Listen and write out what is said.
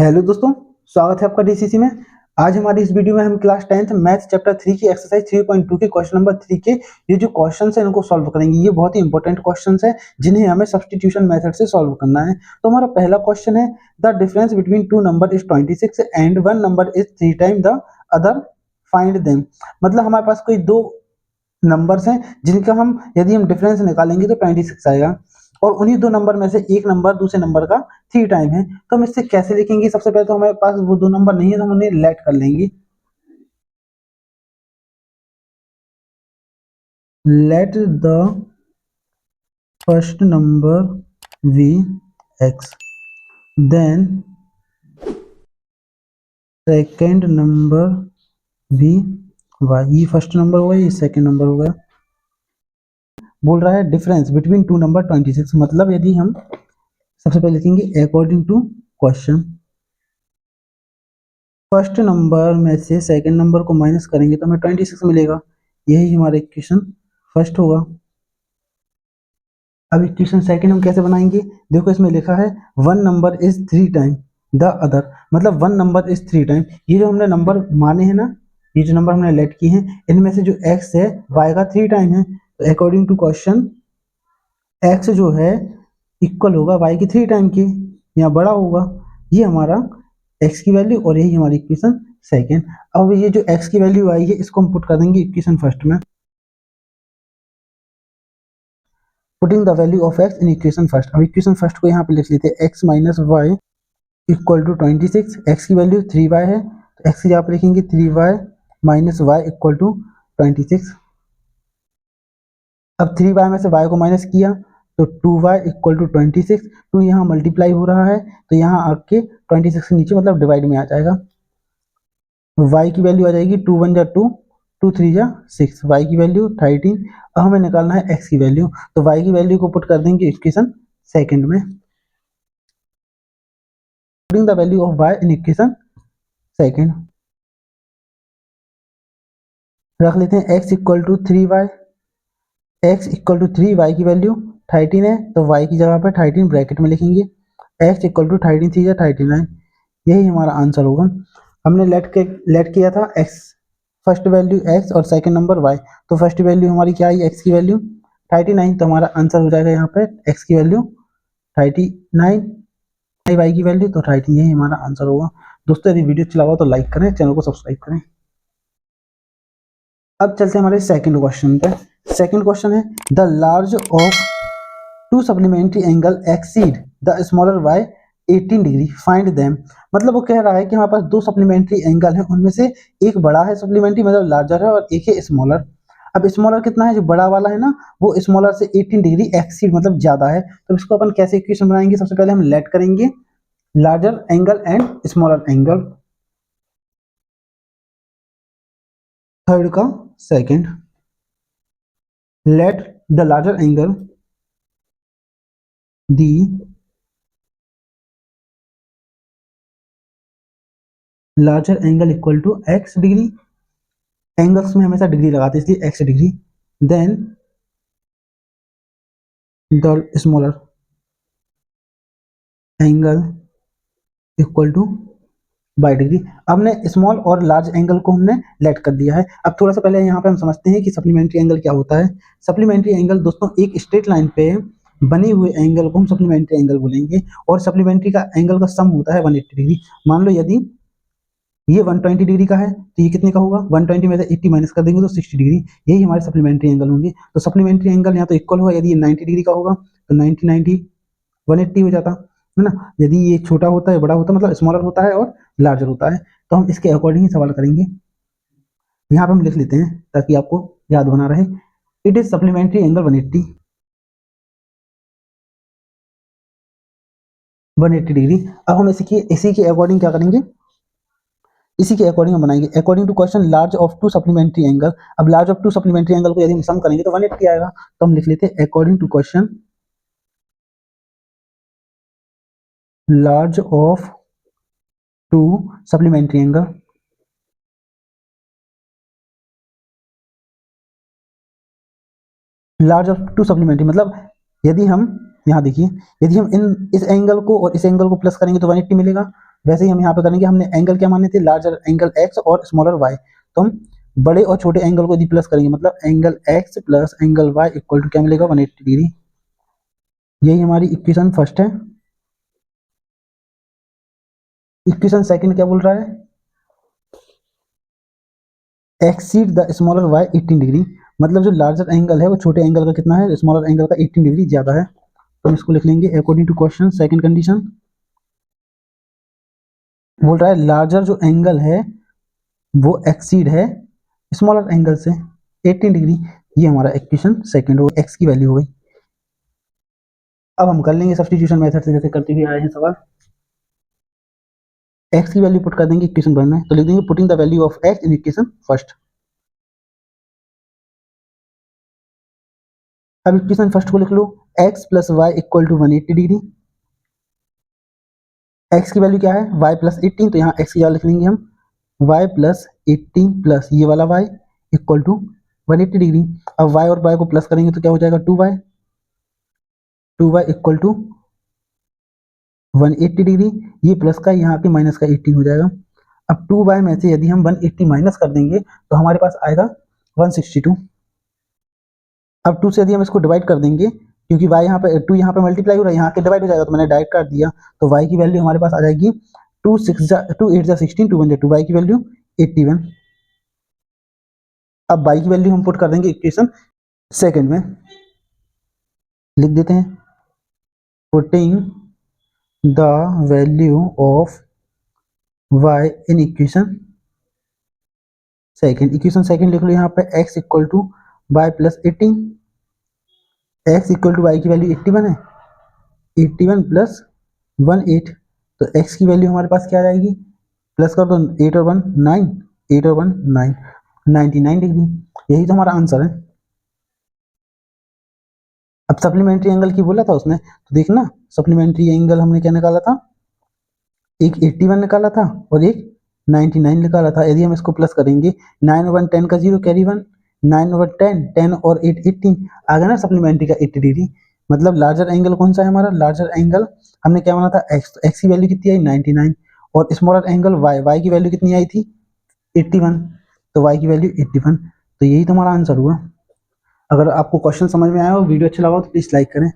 Hello दोस्तों, स्वागत है आपका डीसीसी में। आज हमारी इस वीडियो में हम क्लास 10th मैथ चैप्टर 3 की एक्सरसाइज 3.2 के क्वेश्चन नंबर 3 के ये जो क्वेश्चंस हैं इनको सॉल्व करेंगे। ये बहुत ही इंपॉर्टेंट क्वेश्चंस हैं जिन्हें हमें सब्स्टिट्यूशन मेथड से सॉल्व करना है। तो हमारा पहला क्वेश्चन है, the difference between two number is 26 and one number is 3 time the other, find them. मतलब हमारे पास कोई दो नंबर्स हैं जिनका हम यदि हम डिफरेंस निकालेंगे तो 26 आएगा, और उन्हीं दो नंबर में से एक नंबर दूसरे नंबर का 3 टाइम है। तो हम इससे कैसे लिखेंगे? सबसे पहले तो हमारे पास वो दो नंबर नहीं है तो हम उन्हें लेट कर लेंगे। Let the first number be x, then second number be y. ये फर्स्ट नंबर हुआ, ये सेकेंड नंबर हो गया। बोल रहा है डिफरेंस बिटवीन टू नंबर 26, मतलब यदि हम सबसे पहले लिखेंगे according to question, first number में से सेकंड नंबर को माइनस करेंगे तो हमें 26 मिलेगा। यही हमारा इक्वेशन फर्स्ट होगा। अब इक्वेशन सेकंड हम कैसे बनाएंगे? देखो इसमें लिखा है one number is 3 time the other, मतलब वन नंबर इज 3 टाइम। ये जो हमने नंबर माने हैं ना, ये जो नंबर हमने लेट किए हैं, इनमें से जो x है y का 3 टाइम है। तो अकॉर्डिंग टू क्वेश्चन x जो है इक्वल होगा y की 3 टाइम के, या बड़ा होगा। ये हमारा x की वैल्यू और यही हमारी इक्वेशन सेकेंड। अब ये जो x की वैल्यू आई है इसको हम पुट कर देंगे इक्वेशन फर्स्ट में। Putting the value of x in equation first. अब इक्वेशन फर्स्ट को यहाँ पे लिख लेते हैं x minus y equal to 26। x की वैल्यू 3y है तो x की जगह पे लिखेंगे 3y minus y equal to 26। अब 3y में से y को माइनस किया तो 2y इक्वल टू 26। तो यहाँ मल्टीप्लाई हो रहा है तो यहाँ आके 26 के नीचे मतलब डिवाइड में आ जाएगा। y की वैल्यू आ जाएगी 2 1 जा 2, 2 3 जा 6, y की वैल्यू 13। अब हमें निकालना है x की वैल्यू, तो y की वैल्यू को पुट कर देंगे इक्वेशन सेकंड में। Putting the value of y in equation second, रख लेते हैं x equal to 3y, x equal to 3y की वैल्यू 13 है तो y की जगह पे 13 ब्रैकेट में लिखेंगे। x इक्वल टू 13 3 या 39, यही हमारा आंसर होगा। हमने लेट किया था x, फर्स्ट वैल्यू x और सेकंड नंबर y। तो फर्स्ट वैल्यू हमारी क्या आई? x की वैल्यू 39, तो हमारा आंसर हो जाएगा यहाँ पे x की वैल्यू 39, y की वैल्यू तो 13, यही हमारा आंसर होगा। दोस्तों यदि वीडियो अच्छा लगा तो लाइक करें, चैनल को सब्सक्राइब करें। अब चलते हैं हमारे सेकंड क्वेश्चन पे। सेकंड क्वेश्चन है, the large of two supplementary angle exceed the smaller by 18 degree, find them. मतलब वो कह रहा है कि हमारे पास दो सप्लीमेंट्री एंगल है, उनमें से एक बड़ा है सप्लीमेंट्री मतलब लार्जर है, और एक है स्मॉलर। अब स्मॉलर कितना है? जो बड़ा वाला है ना वो स्मॉलर से 18 डिग्री एक्सीड मतलब ज्यादा है। तो इसको अपन कैसे इक्वेशन बनाएंगे? सबसे पहले हम लेट करेंगे larger angle and smaller angle, third का second. Let the larger angle the larger angle equal to x degree, angles में हमेशा डिग्री लगाते हैं इसलिए x degree, then the smaller angle equal to y degree. अब हमने small और large angle को हमने लेट कर दिया है। अब थोड़ा सा पहले यहाँ पे हम समझते हैं कि सप्लीमेंट्री एंगल क्या होता है। सप्लीमेंट्री एंगल दोस्तों एक स्ट्रेट लाइन पे बने हुए एंगल को हम सप्लीमेंट्री एंगल बोलेंगे, और सप्लीमेंट्री का एंगल का सम होता है 180 डिग्री। मान लो यदि ये 120 डिग्री का है तो ये कितने का होगा? 120 में से 80 माइनस कर देंगे तो 60 डिग्री, यही हमारे सप्लीमेंट्री एंगल होंगे। तो सप्लीमेंट्री एंगल यहाँ तो इक्वल होगा, यदि ये 90 डिग्री का होगा तो 90 90 180 हो जाता है ना। यदि ये छोटा होता है बड़ा होता है मतलब स्मॉलर होता है और लार्जर होता है, तो हम इसके अकॉर्डिंग ही सवाल करेंगे। यहाँ पे हम लिख लेते हैं ताकि आपको याद बना रहे। It is supplementary angle 180 degree. अब हम इसी के अकॉर्डिंग क्या करेंगे? इसी के अकॉर्डिंग हम बनाएंगे according to question large of two supplementary angle. अब large of two supplementary angle को यदि हम सम करेंगे तो 180 आएगा, तो हम लिख लेते हैं according to question large of two supplementary angle, large of two supplementary मतलब यदि हम यहाँ देखिए, यदि हम इस एंगल को और इस एंगल को प्लस करेंगे तो 180 मिलेगा। वैसे ही हम यहाँ पे करेंगे, हमने एंगल क्या माने थे, लार्जर एंगल एक्स और स्मॉलर वाई, तो हम बड़े और छोटे एंगल को यदि प्लस करेंगे मतलब angle x plus angle y equal to क्या मिलेगा, 180 डिग्री। यही हमारी इक्वेशन फर्स्ट है। इक्वेशन सेकंड क्या बोल रहा है, exceed the smaller y 18 degree, मतलब जो लार्जर एंगल है वो छोटे एंगल का कितना है, स्मॉलर एंगल का 18 डिग्री ज्यादा है। तो हम इसको लिख लेंगे according to question second condition. बोल रहा है लार्जर जो एंगल है वो एक्सीड है स्मॉलर एंगल से 18 डिग्री। ये हमारा इक्वेशन सेकंड हो, एक्स की वैल्यू हो गई। अब हम कर लेंगे सब्स्टिट्यूशन मेथड से, जैसे करते हुए आए हैं सवाल। एक्स की वैल्यू पुट कर देंगे इक्वेशन वन में, तो लिख देंगे putting the value of x in equation first. अब इक्वेशन फर्स्ट को लिख लो, x plus y equal to 180 degree. X की वैल्यू क्या है, वाई प्लस 18, तो यहाँ एक्स की वैल्यू लिख लेंगे हम वाई प्लस 18 प्लस ये वाला वाई इक्वल टू 180 डिग्री। अब वाई और वाई को प्लस करेंगे तो क्या हो जाएगा, 2y इक्वल टू 180 डिग्री। ये प्लस का यहाँ पे माइनस का 18 हो जाएगा। अब 2y में से यदि हम 180 माइनस कर देंगे तो हमारे पास आएगा 162। अब 2 से यदि हम इसको डिवाइड कर देंगे, क्योंकि y यहाँ पे 2 यहाँ पे मल्टीप्लाई हो रहा है, यहाँ के डिवाइड हो जाएगा, तो मैंने डायरेक्ट काट दिया, तो y की वैल्यू हमारे पास आ जाएगी 2 8 16, 2 1 2, y की वैल्यू 81। अब y की वैल्यू हम पुट कर देंगे इक्वेशन सेकंड में, लिख देते हैं putting the value of y in equation second. Equation second लिख लो यहाँ पे x equal to y plus 18, x equal to y की वैल्यू 81 है, 81 प्लस 18, तो x की वैल्यू हमारे पास क्या आ जाएगी, प्लस कर दो 8 और 1 9, 8 और 1 9, 99 डिग्री। यही तो हमारा आंसर है। अब सप्लीमेंट्री एंगल की बोला था उसने, तो देखना सप्लीमेंट्री एंगल हमने क्या निकाला था, एक 81 निकाला था और एक 99 निकाला था। यदि हम इसको प्लस करेंगे 9 और 1 10 का 0 कैरी 1, 9 और 10 10 और 8 18, आ गया ना सप्लीमेंट्री का 80 डिग्री। मतलब लार्जर एंगल कौन सा है हमारा, लार्जर एंगल हमने क्या माना था एक्स, तो एक्स की वैल्यू कितनी आई 99, और स्मॉलर एंगल वाई, वाई की वैल्यू कितनी आई थी 81, तो वाई की वैल्यू 81। तो यही तो हमारा आंसर हुआ। अगर आपको क्वेश्चन समझ में आया हो, वीडियो अच्छा लगा हो तो प्लीज़ लाइक करें।